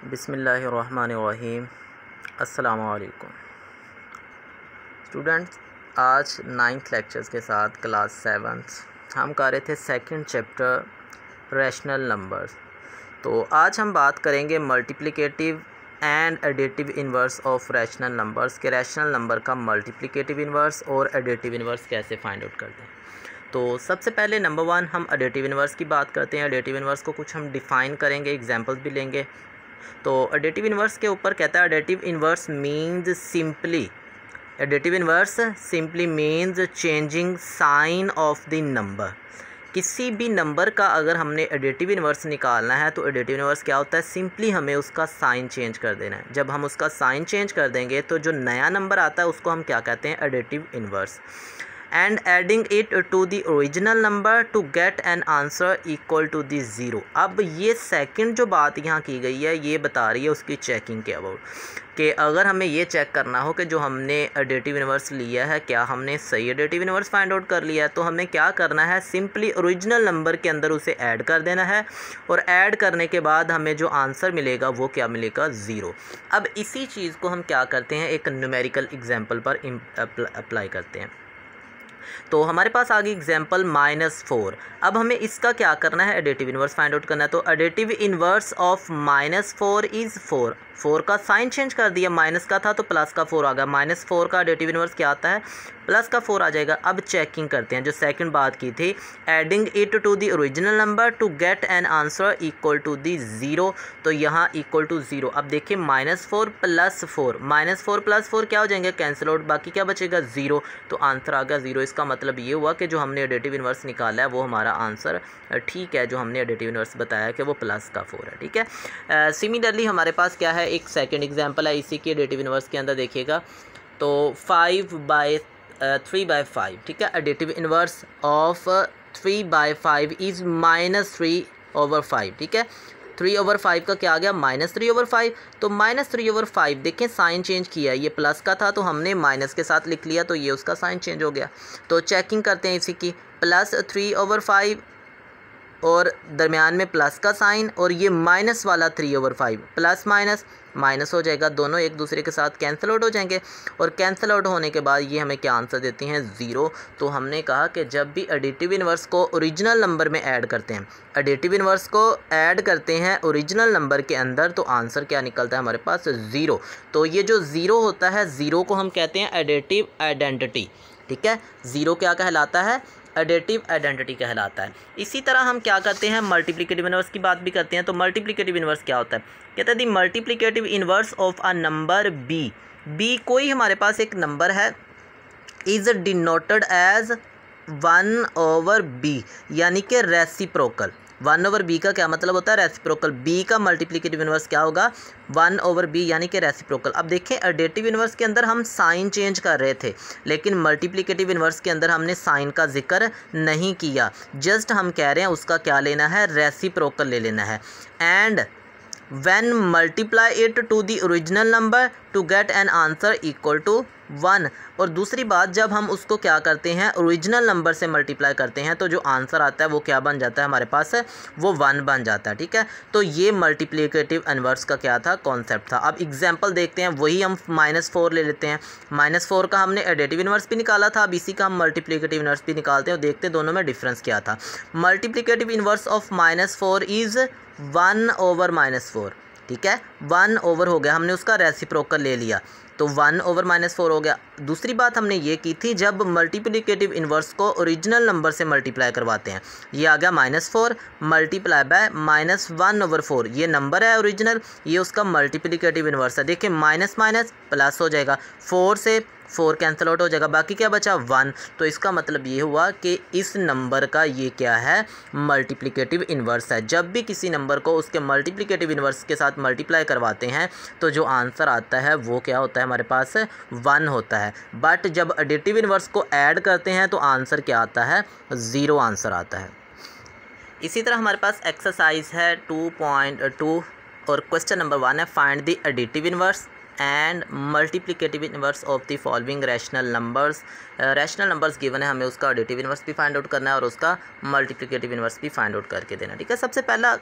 बिस्मिल्लाहिर्रहमानिर्रहीम। अस्सलामुअलैकुम स्टूडेंट्स, आज 9th लेक्चर्स के साथ क्लास 7th हम कर रहे थे सेकंड चैप्टर रैशनल नंबर्स। तो आज हम बात करेंगे multiplicative and additive inverse of rational numbers के रैशनल नंबर का मल्टीप्लिकेटिव इन्वर्स और एडिटिव इन्वर्स कैसे फाइंड आउट करते हैं। तो सबसे पहले नंबर 1 हम एडिटिव इन्वर्स की बात करते हैं। एडिटिव इन्वर्स को कुछ हम डिफ़ाइन करेंगे, एग्जांपल्स भी लेंगे। तो एडिटिव इन्वर्स के ऊपर कहता है additive inverse simply means changing sign of the number. किसी भी नंबर का अगर हमने एडिटिव इन्वर्स निकालना है तो एडिटिव इन्वर्स क्या होता है, सिंपली हमें उसका साइन चेंज कर देना है। जब हम उसका साइन चेंज कर देंगे तो जो नया नंबर आता है उसको हम क्या कहते हैं, additive inverse. And adding it to the original number to get an answer equal to the zero. अब ये सेकंड जो बात यहाँ की गई है ये बता रही है उसकी चेकिंग के अबाउट, कि अगर हमें ये चेक करना हो कि जो हमने एडिटिव इन्वर्स लिया है क्या हमने सही एडिटिव इन्वर्स फाइंड आउट कर लिया है, तो हमें क्या करना है, सिंपली ओरिजिनल नंबर के अंदर उसे ऐड कर देना है और ऐड करने के बाद हमें जो आंसर मिलेगा वो क्या मिलेगा, ज़ीरो। अब इसी चीज़ को हम क्या करते हैं, एक न्यूमेरिकल एग्जाम्पल पर अप्लाई करते हैं। तो हमारे पास आ गई एग्जाम्पल -4। अब हमें इसका क्या करना है, एडिटिव इन्वर्स फाइंड आउट करना है। तो एडिटिव इन्वर्स ऑफ -4 इज़ 4 का साइन चेंज कर दिया, माइनस का था तो प्लस का 4 आ गया। -4 का एडिटिव इन्वर्स क्या आता है, प्लस का 4 आ जाएगा। अब चेकिंग करते हैं जो सेकंड बात की थी, adding it to the original number to get an answer equal to the zero. तो यहाँ इक्वल टू ज़ीरो। अब देखिए -4 + 4, -4 + 4 क्या हो जाएंगे, कैंसिल आउट, बाकी क्या बचेगा, ज़ीरो। तो आंसर आ गया ज़ीरो। इसका मतलब ये हुआ कि जो हमने एडिटिव इन्वर्स निकाला है वो हमारा आंसर ठीक है, जो हमने एडिटिव इन्वर्स बताया कि वो प्लस का 4 है, ठीक है। सिमिलरली हमारे पास क्या है, एक सेकंड एग्जांपल है इसी की एडिटिव इन्वर्स के अंदर देखिएगा। तो 3/5, ठीक है। एडिटिव इन्वर्स ऑफ 3/5 इज़ -3/5, ठीक है। 3/5 का क्या आ गया, -3/5। तो -3/5 देखें साइन चेंज किया है, ये प्लस का था तो हमने माइनस के साथ लिख लिया तो ये उसका साइन चेंज हो गया। तो चेकिंग करते हैं इसी की, +3/5 और दरमियान में प्लस का साइन और ये माइनस वाला 3/5, प्लस माइनस माइनस हो जाएगा, दोनों एक दूसरे के साथ कैंसिल आउट हो जाएंगे और कैंसिल आउट होने के बाद ये हमें क्या आंसर देती हैं, ज़ीरो। तो हमने कहा कि जब भी एडिटिव इन्वर्स को ओरिजिनल नंबर में ऐड करते हैं, एडिटिव इन्वर्स को ऐड करते हैं ओरिजिनल नंबर के अंदर, तो आंसर क्या निकलता है हमारे पास, ज़ीरो। तो ये जो ज़ीरो होता है, ज़ीरो को हम कहते हैं एडिटिव आइडेंटिटी, ठीक है। ज़ीरो क्या कहलाता है, एडिटिव आइडेंटिटी कहलाता है। इसी तरह हम क्या करते हैं, मल्टीप्लिकेटिव इन्वर्स की बात भी करते हैं। तो मल्टीप्लिकेटिव इन्वर्स क्या होता है, कहते हैं the multiplicative inverse of a number b कोई हमारे पास एक नंबर है, इज़ डिनोटेड एज 1/b, यानी कि रेसिप्रोकल। 1/b का क्या मतलब होता है, रेसिप्रोकल। b का मल्टीप्लिकेटिव इन्वर्स क्या होगा, 1/b, यानी कि रेसिप्रोकल। अब देखें एडिटिव इन्वर्स के अंदर हम साइन चेंज कर रहे थे, लेकिन मल्टीप्लिकेटिव इन्वर्स के अंदर हमने साइन का जिक्र नहीं किया, जस्ट हम कह रहे हैं उसका क्या लेना है, रेसिप्रोकल ले लेना है। And when multiply it to the original number to get an answer equal to 1। और दूसरी बात, जब हम उसको क्या करते हैं, ओरिजिनल नंबर से मल्टीप्लाई करते हैं तो जो आंसर आता है वो क्या बन जाता है हमारे पास, वो 1 बन जाता है, ठीक है। तो ये मल्टीप्लिकेटिव इन्वर्स का क्या था, कॉन्सेप्ट था। अब एग्जांपल देखते हैं, वही हम -4 ले लेते हैं। -4 का हमने एडिटिव इन्वर्स भी निकाला था, अब इसी का हम मल्टीप्लिकेटिव इन्वर्स भी निकालते हैं और देखते हैं दोनों में डिफरेंस क्या था। मल्टीप्लिकेटिव इन्वर्स ऑफ -4 इज़ 1/-4, ठीक है। 1/, हो गया, हमने उसका रेसिप्रोकल ले लिया तो 1/-4 हो गया। दूसरी बात हमने ये की थी, जब मल्टीप्लिकेटिव इन्वर्स को ओरिजिनल नंबर से मल्टीप्लाई करवाते हैं, ये आ गया -4 मल्टीप्लाई बाय -1/4, ये नंबर है ओरिजिनल, ये उसका मल्टीप्लिकेटिव इन्वर्स है। देखिए माइनस माइनस प्लस हो जाएगा, 4 से 4 कैंसिल आउट हो जाएगा, बाकी क्या बचा, 1। तो इसका मतलब ये हुआ कि इस नंबर का ये क्या है, मल्टीप्लिकेटिव इन्वर्स है। जब भी किसी नंबर को उसके मल्टीप्लिकेटिव इन्वर्स के साथ मल्टीप्लाई करवाते हैं तो जो आंसर आता है वो क्या होता है हमारे पास, 1 होता है। बट जब एडिटिव इन्वर्स को ऐड करते हैं तो आंसर क्या आता है, 0 आंसर आता है। इसी तरह हमारे पास एक्सरसाइज है 2.2 और क्वेश्चन नंबर 1 है, find the additive inverse and multiplicative inverse of the following rational numbers. Rational numbers given है, हमें उसका एडिटिव इन्वर्स भी फाइंड आउट करना है और उसका मल्टीप्लिकेटिव इन्वर्स भी फाइंड आउट करके देना। ठीक है, सबसे पहला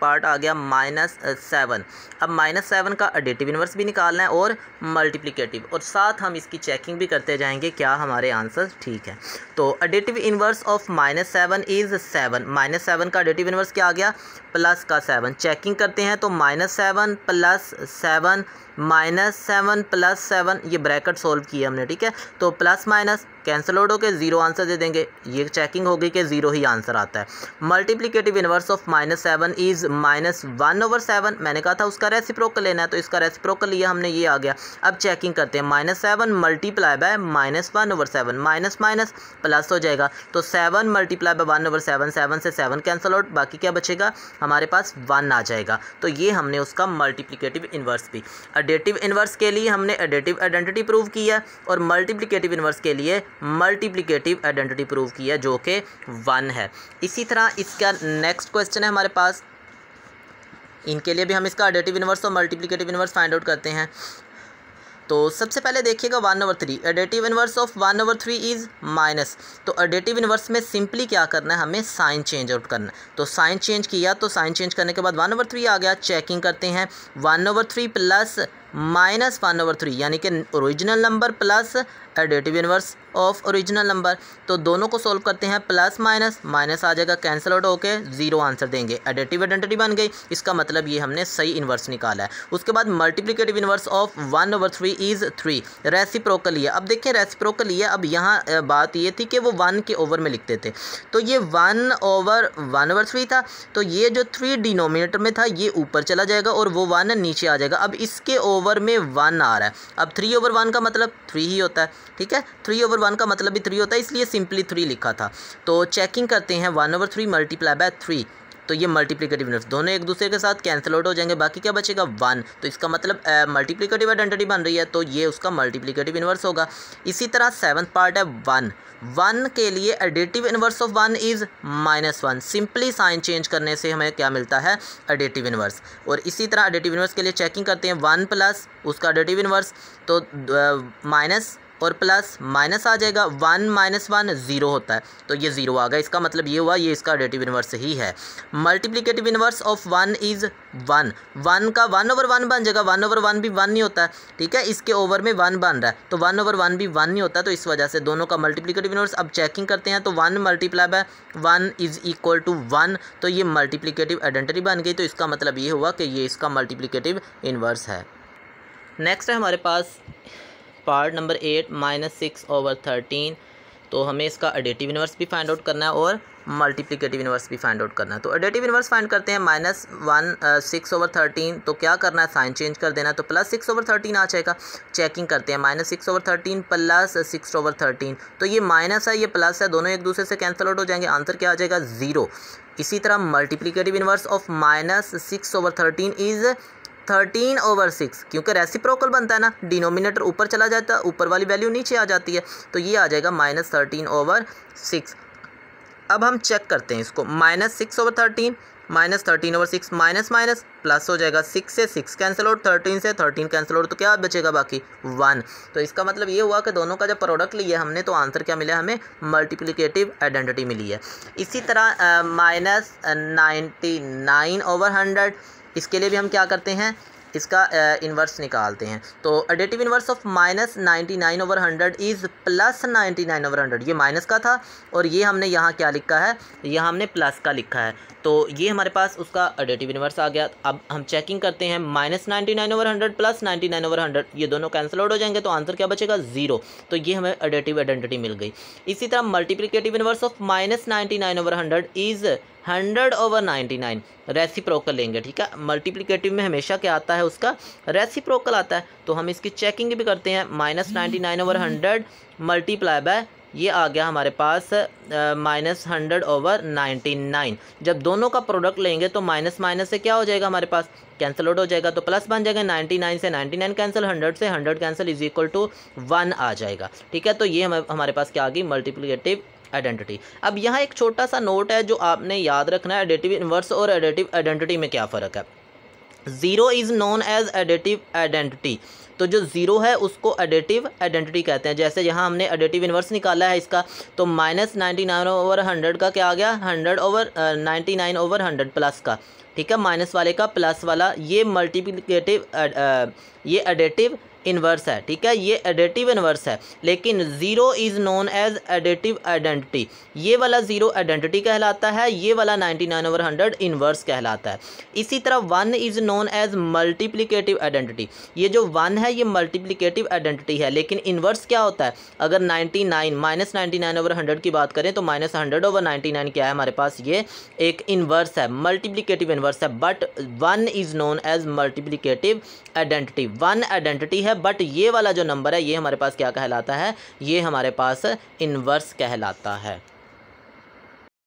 पार्ट आ गया -7। अब -7 का एडिटिव इन्वर्स भी निकालना है और मल्टीप्लिकेटिव, और साथ हम इसकी चेकिंग भी करते जाएंगे क्या हमारे आंसर ठीक है। तो एडिटिव इन्वर्स ऑफ -7 इज़ 7। -7 का एडिटिव इन्वर्स क्या आ गया, प्लस का 7। चेकिंग करते हैं तो -7 + 7 -7 + 7, ये ब्रैकेट सोल्व किया हमने। ठीक है, तो प्लस माइनस कैंसिल आउट होकर 0 आंसर दे देंगे, ये चेकिंग होगी कि 0 ही आंसर आता है। Multiplicative inverse of -7 is -1/7। मैंने कहा था उसका रेसिप्रोकल लेना है, तो इसका रेसिप्रोकल लिया हमने, ये आ गया। अब चेकिंग करते हैं, -7 multiply by -1/7, minus minus plus हो जाएगा, तो 7 मल्टीप्लाई बाय 1/7, 7 से 7 कैंसिल आउट, बाकी क्या बचेगा हमारे पास 1 आ जाएगा। तो ये हमने उसका मल्टीप्लिकेटिव इन्वर्स भी। एडिटिव इन्वर्स के लिए हमने एडिटिव आइडेंटिटी प्रूव किया और मल्टीप्लिकेटिव इन्वर्स के लिए मल्टीप्लिकेटिव आइडेंटिटी प्रूव किया जो कि 1 है। इसी तरह इसका नेक्स्ट क्वेश्चन है हमारे पास, इनके लिए भी हम इसका एडिटिव इन्वर्स और मल्टीप्लिकेटिव इन्वर्स फाइंड आउट करते हैं। तो सबसे पहले देखिएगा 1/3, additive inverse of 1/3 is minus. तो एडिटिव इन्वर्स में सिंपली क्या करना है, हमें साइन चेंज आउट करना है। तो साइन चेंज किया, तो साइन चेंज करने के बाद 1/3 आ गया। चेकिंग करते हैं, 1/3 प्लस -1/3 यानी कि original number plus additive inverse of original number, तो दोनों को सोल्व करते हैं, प्लस माइनस माइनस आ जाएगा, कैंसिल आउट होके 0 आंसर देंगे। एडिटिव आइडेंटिटी बन गई, इसका मतलब ये हमने सही इन्वर्स निकाला है। उसके बाद multiplicative inverse of 1/3 is 3। Reciprocal लिया, अब देखिए रेसिप्रोकल लिया, अब यहाँ बात ये थी कि वो 1 के ओवर में लिखते थे, तो ये 1/1/3 था, तो ये जो 3 डिनोमिनेटर में था ये ऊपर चला जाएगा और वो 1 नीचे आ जाएगा। अब इसके ओवर में 1 आ रहा है, अब 3/1 का मतलब 3 ही होता है। ठीक है, 3/1 का मतलब भी 3 होता है, इसलिए सिंपली 3 लिखा था। तो चेकिंग करते हैं, 1/3 मल्टीप्लाई बाय 3, तो ये मल्टीप्लिकेटिव इन्वर्स दोनों एक दूसरे के साथ कैंसिल आउट हो जाएंगे, बाकी क्या बचेगा 1। तो इसका मतलब मल्टीप्लिकेटिव आइडेंटिटी बन रही है, तो ये उसका मल्टीप्लिकेटिव इन्वर्स होगा। इसी तरह 7th पार्ट है 1 के लिए additive inverse of 1 is -1। Simply sign change करने से हमें क्या मिलता है, एडिटिव इन्वर्स। और इसी तरह एडिटिव इन्वर्स के लिए चेकिंग करते हैं, 1 प्लस उसका एडिटिव इन्वर्स, तो माइनस और प्लस माइनस आ जाएगा, 1 - 1 0 होता है, तो ये 0 आ गया। इसका मतलब ये हुआ ये इसका एडिटिव इन्वर्स ही है। Multiplicative inverse of 1 is 1। 1 का 1/1 बन जाएगा, 1/1 भी 1 नहीं होता है। ठीक है, इसके ओवर में 1 बन रहा है, तो 1/1 भी 1 नहीं होता, तो इस वजह से दोनों का मल्टीप्लिकेटिव इन्वर्स। अब चेकिंग करते हैं, तो 1 multiply by 1 is equal to 1, तो ये मल्टीप्लिकेटिव आइडेंटिटी बन गई, तो इसका मतलब ये हुआ कि ये इसका मल्टीप्लिकेटिव इन्वर्स है। नेक्स्ट है हमारे पास पार्ट नंबर 8 -6/13। तो हमें इसका एडिटिव इन्वर्स भी फाइंड आउट करना है और मल्टीप्लिकेटिव इन्वर्स भी फाइंड आउट करना है। तो एडिटिव इन्वर्स फाइंड करते हैं, -6/13, तो क्या करना है, साइन चेंज कर देना है, तो +6/13 आ जाएगा। चेकिंग करते हैं, -6/13 + 6/13, तो ये माइनस है ये प्लस है, दोनों एक दूसरे से कैंसिल आउट हो जाएंगे, आंसर क्या आ जाएगा 0। इसी तरह मल्टीप्लिकेटिव इन्वर्स ऑफ -6/13 इज़ 13/6, क्योंकि रेसिप्रोकल बनता है ना, डिनोमिनेटर ऊपर चला जाता है, ऊपर वाली वैल्यू नीचे आ जाती है, तो ये आ जाएगा -13/6। अब हम चेक करते हैं इसको, -6/13 -13/6, माइनस माइनस प्लस हो जाएगा, 6 से 6 कैंसिल आउट, 13 से 13 कैंसिल आउट, तो क्या बचेगा बाकी 1। तो इसका मतलब ये हुआ कि दोनों का जब प्रोडक्ट लिया हमने, तो आंसर क्या मिला हमें, मल्टीप्लिकेटिव आइडेंटिटी मिली है। इसी तरह -99/100, इसके लिए भी हम क्या करते हैं, इसका इन्वर्स निकालते हैं। तो एडिटिव इन्वर्स ऑफ -99/100 इज़ +99/100, ये माइनस का था और ये हमने यहाँ क्या लिखा है, यहाँ हमने प्लस का लिखा है, तो ये हमारे पास उसका एडिटिव इन्वर्स आ गया। अब हम चेकिंग करते हैं, -99/100 + 99/100, ये दोनों कैंसिल आउट हो जाएंगे, तो आंसर क्या बचेगा 0, तो ये हमें एडिटिव आइडेंटिटी मिल गई। इसी तरह multiplicative inverse of -99/100 is 100/99, reciprocal लेंगे। ठीक है, मल्टीप्लिकेटिव में हमेशा क्या आता है, उसका रेसिप्रोकल आता है, तो हम इसकी चेकिंग भी करते हैं, -99/100 मल्टीप्लाई बाय, ये आ गया हमारे पास -100/99। जब दोनों का प्रोडक्ट लेंगे तो माइनस माइनस से क्या हो जाएगा, हमारे पास कैंसिल आउट हो जाएगा, तो प्लस बन जाएगा, 99 से 99 कैंसिल, 100 से 100 कैंसिल, इज इक्वल टू 1 आ जाएगा। ठीक है, तो ये हमारे पास क्या आ गई, मल्टीप्लिकेटिव आइडेंटिटी। अब यहाँ एक छोटा सा नोट है जो आपने याद रखना है, एडिटिव इन्वर्स और एडिटिव आइडेंटिटी में क्या फ़र्क है। Zero is known as additive identity. तो जो ज़ीरो है उसको एडिटिव आइडेंटिटी कहते हैं। जैसे यहाँ हमने एडिटिव इन्वर्स निकाला है इसका, तो -99/100 का क्या आ गया, 100/99/100 प्लस का, ठीक है, माइनस वाले का प्लस वाला, ये मल्टीप्लिकेटिव ये एडिटिव इन्वर्स है, ठीक है, ये एडिटिव इन्वर्स है। लेकिन zero is known as additive identity, ये वाला ज़ीरो आइडेंटिटी कहलाता है, ये वाला 99/100 इन्वर्स कहलाता है। इसी तरह 1 is known as multiplicative identity, ये जो 1 है ये मल्टीप्लिकेटिव आइडेंटिटी है, लेकिन इन्वर्स क्या होता है, अगर 99/100 की बात करें तो -100/99 क्या है हमारे पास, ये एक इन्वर्स है, मल्टीप्लिकेटिव इन्वर्स है। But 1 is known as multiplicative identity, 1 identity है, बट ये वाला जो नंबर है ये हमारे पास क्या कहलाता है, ये हमारे पास इन्वर्स कहलाता है।